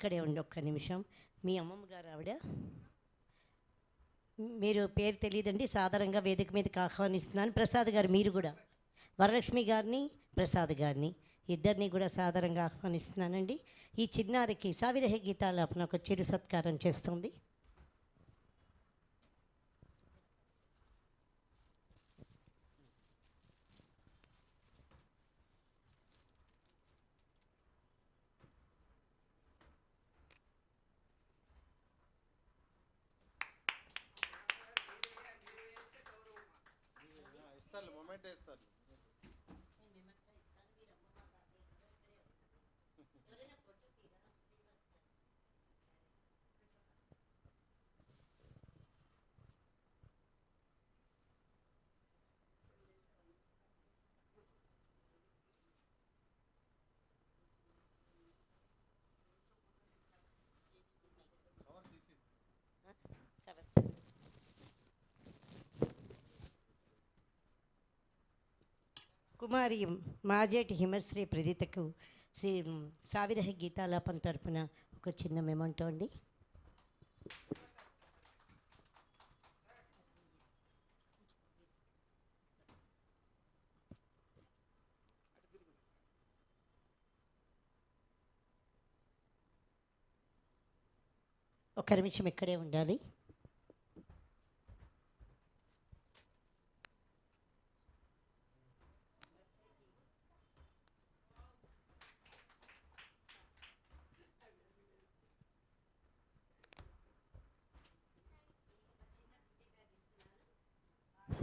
ఇక్కడే ఉండి ఒక్క నిమిషం. మీ అమ్మమ్మ గారు ఆవిడ, మీరు పేరు తెలియదండి, సాధారణంగా వేదిక మీదకి ఆహ్వానిస్తున్నాను. ప్రసాద్ గారు మీరు కూడా, వరలక్ష్మి గారిని ప్రసాద్ గారిని ఇద్దరిని కూడా సాధారణంగా ఆహ్వానిస్తున్నానండి. ఈ చిన్నారికి సావిరహ గీతాలాపన ఒక చిరు సత్కారం చేస్తుంది. మొమెంట్ వేస్తారు. కుమారి మాజేటి హిమశ్రీ ప్రదీతకు సావిరహ గీతాలాపన తరపున ఒక చిన్న మెమంటో అండి. ఒక నిమిషం ఇక్కడే ఉండాలి.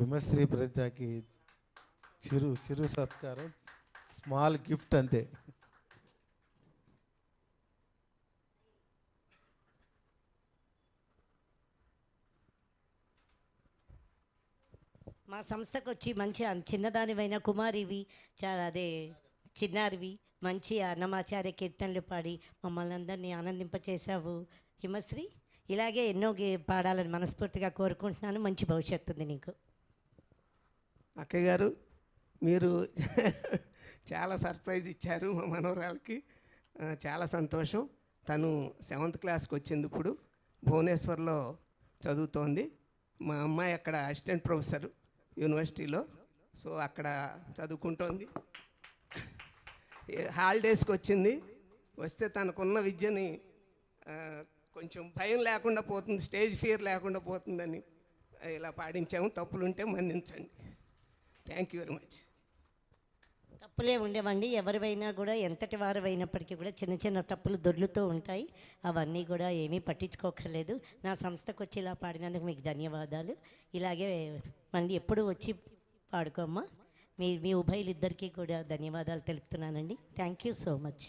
హిమశ్రీ ప్రజాకి చిరు సత్కారం, స్మాల్ గిఫ్ట్ అంతే. మా సంస్థకు వచ్చి మంచి చిన్నదానివైన కుమారివి, అదే చిన్నారివి, మంచి అన్నమాచార్య కీర్తనలు పాడి మమ్మల్ని అందరినీ ఆనందింపచేశావు హిమశ్రీ. ఇలాగే ఎన్నో పాడాలని మనస్ఫూర్తిగా కోరుకుంటున్నాను. మంచి భవిష్యత్తు ఉంది నీకు. అక్కయ్య గారు, మీరు చాలా సర్ప్రైజ్ ఇచ్చారు మా మనవరాలకి. చాలా సంతోషం. తను 7th క్లాస్కి వచ్చింది, ఇప్పుడు భువనేశ్వర్లో చదువుతోంది. మా అమ్మాయి అక్కడ అసిస్టెంట్ ప్రొఫెసర్ యూనివర్సిటీలో, సో అక్కడ చదువుకుంటోంది. హాలిడేస్కి వచ్చింది. వస్తే తనకున్న విద్యని కొంచెం భయం లేకుండా పోతుంది, స్టేజ్ ఫియర్ లేకుండా పోతుందని ఇలా పాడించాము. తప్పులుంటే మన్నించండి. Thank you very much. తప్పులే ఉండేవండి, ఎవరివైనా కూడా ఎంతటి వారు అయినప్పటికీ కూడా చిన్న చిన్న తప్పులు దొర్లుతూ ఉంటాయి. అవన్నీ కూడా ఏమీ పట్టించుకోకర్లేదు. నా సంస్థకు వచ్చి ఇలా పాడినందుకు మీకు ధన్యవాదాలు. ఇలాగే మళ్ళీ ఎప్పుడు వచ్చి పాడుకోమ్మా. మీ ఉభయులిద్దరికీ కూడా ధన్యవాదాలు తెలుపుతున్నానండి. Thank you so much.